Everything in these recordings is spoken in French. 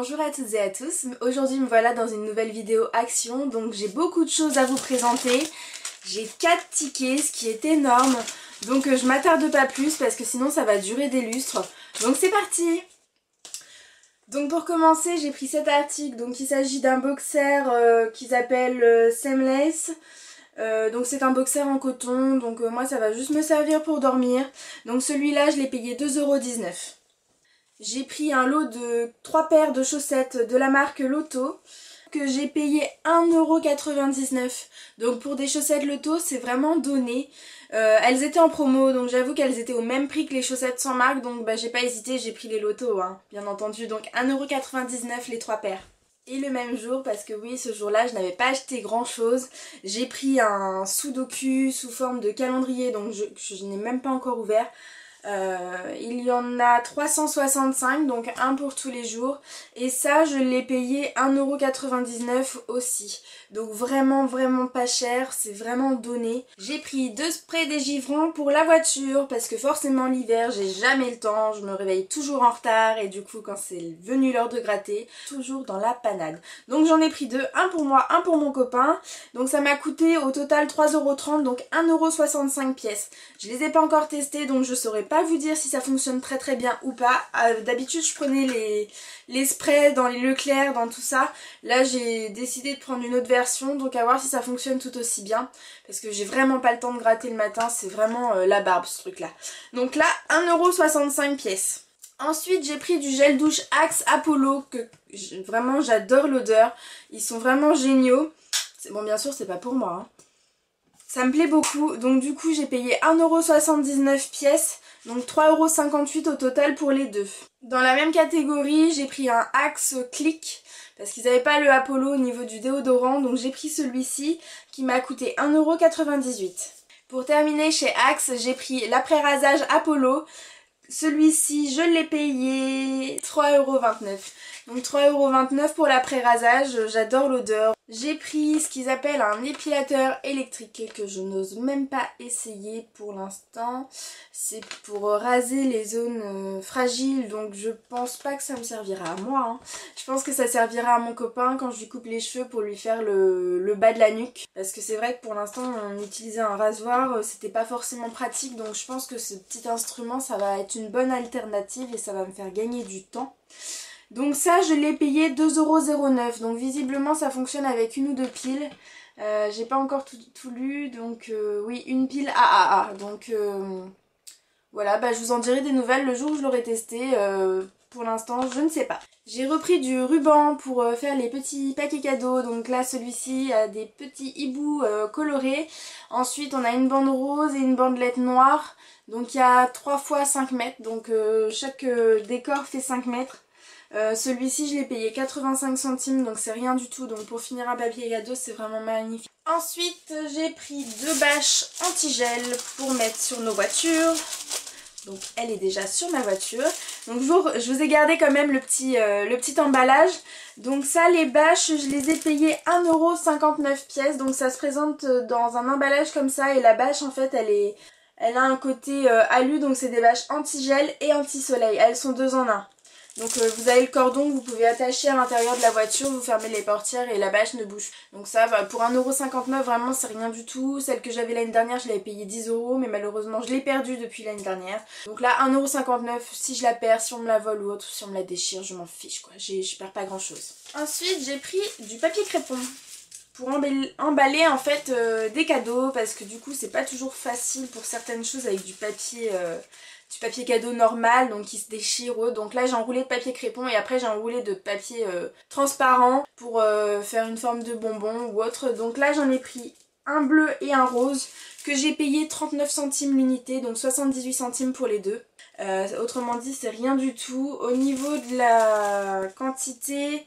Bonjour à toutes et à tous, aujourd'hui me voilà dans une nouvelle vidéo action, donc j'ai beaucoup de choses à vous présenter. J'ai 4 tickets, ce qui est énorme, donc je m'attarde pas plus parce que sinon ça va durer des lustres. Donc c'est parti! Donc pour commencer j'ai pris cet article, donc il s'agit d'un boxer qui s'appelle Seamless. Donc c'est un boxer en coton, donc moi ça va juste me servir pour dormir. Donc celui-là je l'ai payé 2,19 €. J'ai pris un lot de 3 paires de chaussettes de la marque Lotto que j'ai payé 1,99 €. Donc pour des chaussettes Lotto c'est vraiment donné. Elles étaient en promo donc j'avoue qu'elles étaient au même prix que les chaussettes sans marque, donc j'ai pas hésité, j'ai pris les Lotto hein, bien entendu. Donc 1,99 € les 3 paires. Et le même jour, parce que oui ce jour-là je n'avais pas acheté grand chose, j'ai pris un sudoku sous forme de calendrier, donc je n'ai même pas encore ouvert. Il y en a 365, donc un pour tous les jours, et ça je l'ai payé 1,99 € aussi, donc vraiment pas cher, c'est vraiment donné. J'ai pris 2 sprays dégivrants pour la voiture parce que forcément l'hiver j'ai jamais le temps, je me réveille toujours en retard et du coup quand c'est venu l'heure de gratter, toujours dans la panade. Donc j'en ai pris 2, un pour moi, un pour mon copain, donc ça m'a coûté au total 3,30 €, donc 1,65 € pièce. Je les ai pas encore testés donc je saurais pas vous dire si ça fonctionne très bien ou pas. D'habitude je prenais les sprays dans les Leclerc, dans tout ça. Là j'ai décidé de prendre une autre version, donc à voir si ça fonctionne tout aussi bien. Parce que j'ai vraiment pas le temps de gratter le matin, c'est vraiment la barbe ce truc là. Donc là 1,65 € pièce. Ensuite j'ai pris du gel douche Axe Apollo, que vraiment j'adore l'odeur. Ils sont vraiment géniaux. Bon bien sûr c'est pas pour moi hein. Ça me plaît beaucoup, donc du coup j'ai payé 1,79 € pièce, donc 3,58 € au total pour les deux. Dans la même catégorie, j'ai pris un Axe Click, parce qu'ils n'avaient pas le Apollo au niveau du déodorant, donc j'ai pris celui-ci qui m'a coûté 1,98 €. Pour terminer chez Axe, j'ai pris l'après-rasage Apollo. Celui-ci, je l'ai payé 3,29 €. Donc 3,29 € pour l'après-rasage, j'adore l'odeur. J'ai pris ce qu'ils appellent un épilateur électrique que je n'ose même pas essayer pour l'instant. C'est pour raser les zones fragiles, donc je pense pas que ça me servira à moi hein. Je pense que ça servira à mon copain quand je lui coupe les cheveux pour lui faire le bas de la nuque. Parce que c'est vrai que pour l'instant on utilisait un rasoir, c'était pas forcément pratique, donc je pense que ce petit instrument ça va être une bonne alternative et ça va me faire gagner du temps. Donc ça je l'ai payé 2,09 €, donc visiblement ça fonctionne avec une ou deux piles. J'ai pas encore tout lu, donc oui, une pile AAA, donc voilà, je vous en dirai des nouvelles le jour où je l'aurai testé. Pour l'instant je ne sais pas. J'ai repris du ruban pour faire les petits paquets cadeaux, donc là celui-ci a des petits hiboux colorés. Ensuite on a une bande rose et une bandelette noire, donc il y a 3 fois 5 mètres, donc chaque décor fait 5 mètres. Celui-ci je l'ai payé 85 centimes, donc c'est rien du tout, donc pour finir un papier cadeau c'est vraiment magnifique. Ensuite j'ai pris 2 bâches anti-gel pour mettre sur nos voitures. Donc elle est déjà sur ma voiture. Donc je vous ai gardé quand même le petit emballage. Donc ça, les bâches, je les ai payées 1,59 € pièce. Donc ça se présente dans un emballage comme ça. Et la bâche en fait elle a un côté alu. Donc c'est des bâches anti-gel et anti-soleil. Elles sont 2 en 1. Donc vous avez le cordon que vous pouvez attacher à l'intérieur de la voiture, vous fermez les portières et la bâche ne bouge. Donc ça, pour 1,59 € vraiment c'est rien du tout. Celle que j'avais l'année dernière je l'avais payée 10 € mais malheureusement je l'ai perdue depuis l'année dernière. Donc là 1,59 €, si je la perds, si on me la vole ou autre, si on me la déchire, je m'en fiche quoi, je perds pas grand chose. Ensuite j'ai pris du papier crépon pour emballer en fait des cadeaux, parce que du coup c'est pas toujours facile pour certaines choses avec du papier cadeau normal, donc qui se déchire ou autre. Donc là j'ai enroulé de papier crépon et après j'ai enroulé de papier transparent pour faire une forme de bonbon ou autre. Donc là j'en ai pris un bleu et un rose que j'ai payé 39 centimes l'unité, donc 78 centimes pour les deux. Autrement dit c'est rien du tout. Au niveau de la quantité,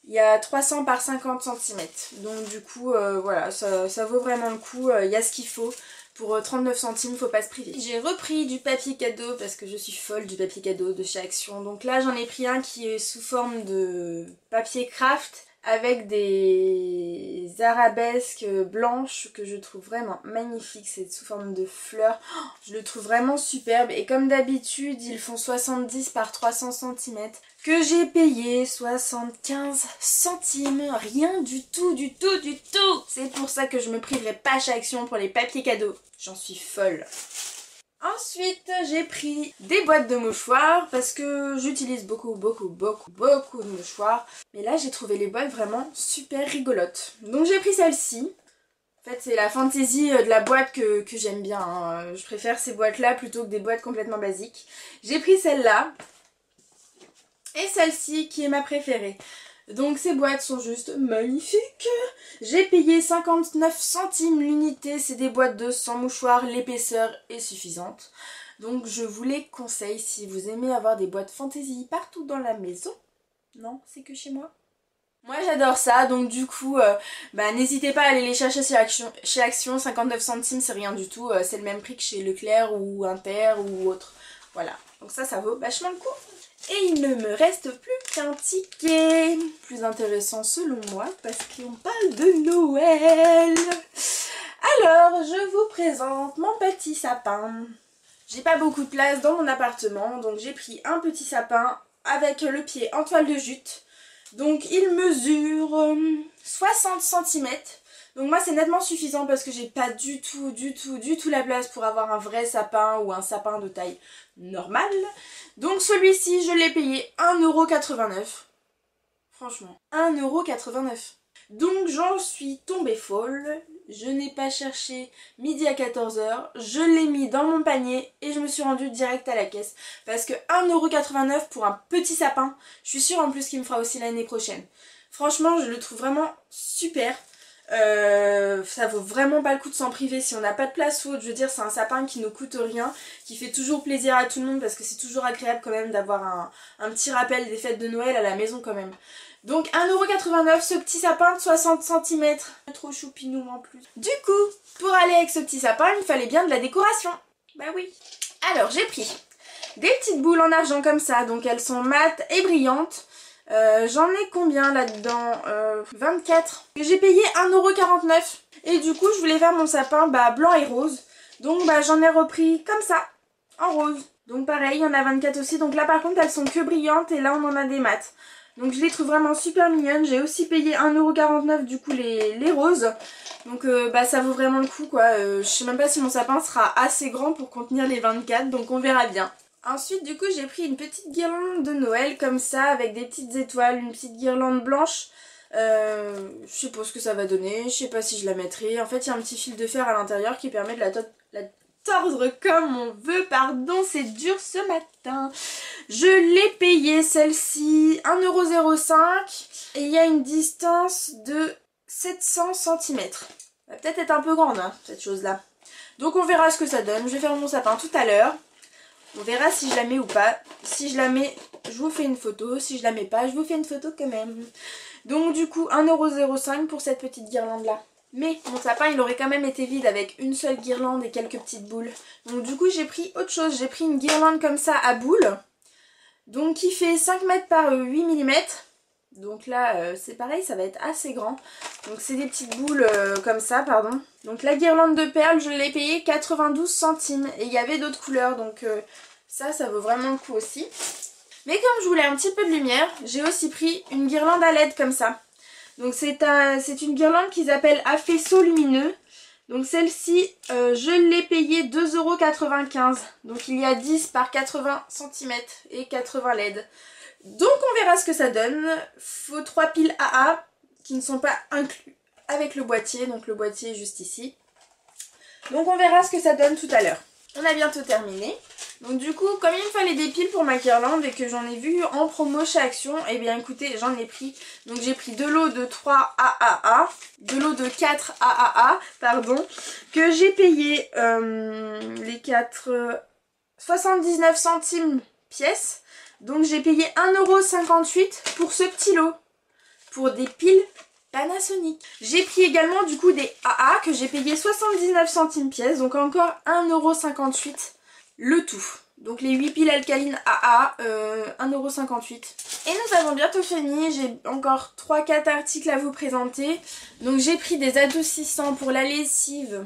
il y a 300 par 50 cm, donc du coup voilà, ça vaut vraiment le coup, il y a ce qu'il faut. Pour 39 centimes, faut pas se priver. J'ai repris du papier cadeau parce que je suis folle du papier cadeau de chez Action. Donc là j'en ai pris un qui est sous forme de papier craft avec des arabesques blanches que je trouve vraiment magnifiques. C'est sous forme de fleurs. Oh, je le trouve vraiment superbe. Et comme d'habitude, ils font 70 par 300 cm. Que j'ai payé 75 centimes. Rien du tout, du tout, du tout. C'est pour ça que je me priverai pas chez Action pour les papiers cadeaux. J'en suis folle. Ensuite, j'ai pris des boîtes de mouchoirs parce que j'utilise beaucoup de mouchoirs. Mais là, j'ai trouvé les boîtes vraiment super rigolotes. Donc j'ai pris celle-ci. En fait, c'est la fantaisie de la boîte que j'aime bien, hein. Je préfère ces boîtes-là plutôt que des boîtes complètement basiques. J'ai pris celle-là et celle-ci qui est ma préférée. Donc ces boîtes sont juste magnifiques. J'ai payé 59 centimes l'unité. C'est des boîtes de 100 mouchoirs. L'épaisseur est suffisante. Donc je vous les conseille si vous aimez avoir des boîtes fantaisie partout dans la maison. Non, c'est que chez moi. Moi j'adore ça, donc du coup, n'hésitez pas à aller les chercher chez Action. 59 centimes c'est rien du tout. C'est le même prix que chez Leclerc ou Inter ou autre. Voilà, donc ça vaut vachement le coup. Et il ne me reste plus qu'un ticket. Plus intéressant selon moi parce qu'on parle de Noël. Alors, je vous présente mon petit sapin. J'ai pas beaucoup de place dans mon appartement, donc j'ai pris un petit sapin avec le pied en toile de jute. Donc il mesure 60 cm. Donc moi c'est nettement suffisant parce que j'ai pas du tout la place pour avoir un vrai sapin ou un sapin de taille normale. Donc celui-ci je l'ai payé 1,89 €. Franchement, 1,89 €. Donc j'en suis tombée folle. Je n'ai pas cherché midi à 14 h. Je l'ai mis dans mon panier et je me suis rendue direct à la caisse. Parce que 1,89 € pour un petit sapin, je suis sûre en plus qu'il me fera aussi l'année prochaine. Franchement, je le trouve vraiment super. Ça vaut vraiment pas le coup de s'en priver si on n'a pas de place ou autre. Je veux dire, c'est un sapin qui ne coûte rien, qui fait toujours plaisir à tout le monde parce que c'est toujours agréable quand même d'avoir un petit rappel des fêtes de Noël à la maison quand même. Donc 1,89 € ce petit sapin de 60 cm. Trop choupinou en plus. Du coup, pour aller avec ce petit sapin, il fallait bien de la décoration. Bah oui. Alors j'ai pris des petites boules en argent comme ça, donc elles sont mates et brillantes. J'en ai combien là-dedans 24. J'ai payé 1,49 € et du coup je voulais faire mon sapin blanc et rose. Donc j'en ai repris comme ça, en rose. Donc pareil, il y en a 24 aussi. Donc là par contre elles sont que brillantes et là on en a des mates. Donc je les trouve vraiment super mignonnes. J'ai aussi payé 1,49 € du coup les roses. Donc ça vaut vraiment le coup quoi. Je sais même pas si mon sapin sera assez grand pour contenir les 24. Donc on verra bien. Ensuite du coup j'ai pris une petite guirlande de Noël comme ça avec des petites étoiles, une petite guirlande blanche. Je sais pas ce que ça va donner, je sais pas si je la mettrai. En fait il y a un petit fil de fer à l'intérieur qui permet de la tordre comme on veut. Pardon, c'est dur ce matin. Je l'ai payé celle-ci 1,05 € et il y a une distance de 700 cm. Ça va peut-être être un peu grande hein, cette chose là. Donc on verra ce que ça donne. Je vais faire mon sapin tout à l'heure. On verra si je la mets ou pas. Si je la mets, je vous fais une photo. Si je la mets pas, je vous fais une photo quand même. Donc du coup 1,05 € pour cette petite guirlande là. Mais mon sapin il aurait quand même été vide avec une seule guirlande et quelques petites boules. Donc du coup j'ai pris autre chose. J'ai pris une guirlande comme ça à boules. Donc qui fait 5 mètres par 8 mm. Donc là c'est pareil, ça va être assez grand. Donc c'est des petites boules comme ça, pardon. Donc la guirlande de perles je l'ai payée 92 centimes. Et il y avait d'autres couleurs donc ça vaut vraiment le coup aussi. Mais comme je voulais un petit peu de lumière, j'ai aussi pris une guirlande à LED comme ça. Donc c'est une guirlande qu'ils appellent à faisceau lumineux. Donc celle-ci, je l'ai payée 2,95 €. Donc il y a 10 par 80 cm et 80 LED. Donc on verra ce que ça donne. Faut 3 piles AA qui ne sont pas inclus avec le boîtier. Donc le boîtier est juste ici. Donc on verra ce que ça donne tout à l'heure. On a bientôt terminé. Donc du coup, comme il me fallait des piles pour ma guirlande et que j'en ai vu en promo chez Action, et bien écoutez, j'en ai pris. Donc j'ai pris deux lots de 3 AAA, deux lots de 4 AAA, pardon, que j'ai payé les 4 79 centimes pièce. Donc j'ai payé 1,58 € pour ce petit lot, pour des piles Panasonic. J'ai pris également du coup des AA que j'ai payé 79 centimes pièce, donc encore 1,58 € le tout. Donc les 8 piles alcalines AA, 1,58 €. Et nous avons bientôt fini, j'ai encore 3-4 articles à vous présenter. Donc j'ai pris des adoucissants pour la lessive,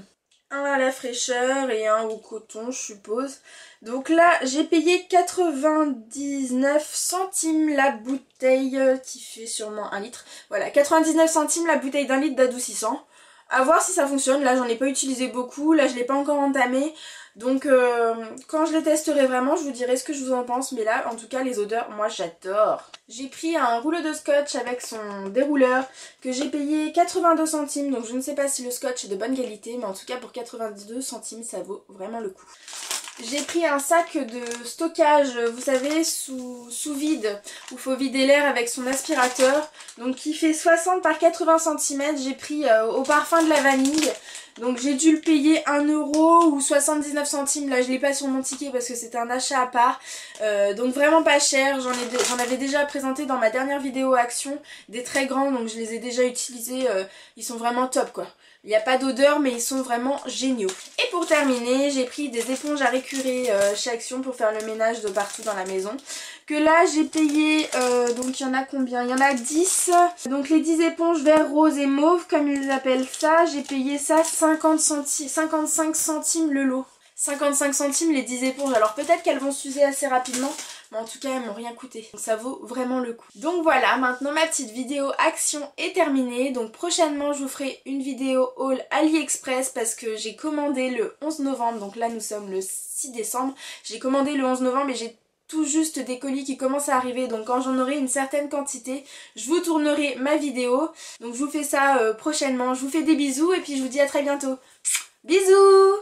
un à la fraîcheur et un au coton je suppose. Donc là j'ai payé 99 centimes la bouteille qui fait sûrement 1 litre. Voilà, 99 centimes la bouteille d'1 litre d'adoucissant. À voir si ça fonctionne, là j'en ai pas utilisé beaucoup, là je l'ai pas encore entamé. Donc quand je les testerai vraiment je vous dirai ce que je vous en pense, mais là en tout cas les odeurs moi j'adore. J'ai pris un rouleau de scotch avec son dérouleur que j'ai payé 82 centimes, donc je ne sais pas si le scotch est de bonne qualité, mais en tout cas pour 82 centimes ça vaut vraiment le coup. J'ai pris un sac de stockage, vous savez, sous vide, où il faut vider l'air avec son aspirateur. Donc qui fait 60 par 80 cm. J'ai pris au parfum de la vanille. Donc j'ai dû le payer 1 € ou 79 centimes. Là je l'ai pas sur mon ticket parce que c'était un achat à part. Donc vraiment pas cher. J'en avais déjà présenté dans ma dernière vidéo action. Des très grands, donc je les ai déjà utilisés. Ils sont vraiment top quoi. Il n'y a pas d'odeur mais ils sont vraiment géniaux. Et pour terminer, j'ai pris des éponges à récurer chez Action pour faire le ménage de partout dans la maison. Que là j'ai payé, donc il y en a combien? Il y en a 10. Donc les 10 éponges vert, rose et mauve comme ils appellent ça. J'ai payé ça 55 centimes le lot. 55 centimes les 10 éponges. Alors peut-être qu'elles vont s'user assez rapidement. Mais en tout cas elles m'ont rien coûté, donc ça vaut vraiment le coup. Donc voilà, maintenant ma petite vidéo action est terminée. Donc prochainement je vous ferai une vidéo haul AliExpress parce que j'ai commandé le 11 novembre. Donc là nous sommes le 6 décembre. J'ai commandé le 11 novembre et j'ai tout juste des colis qui commencent à arriver. Donc quand j'en aurai une certaine quantité, je vous tournerai ma vidéo. Donc je vous fais ça prochainement. Je vous fais des bisous et puis je vous dis à très bientôt. Bisous!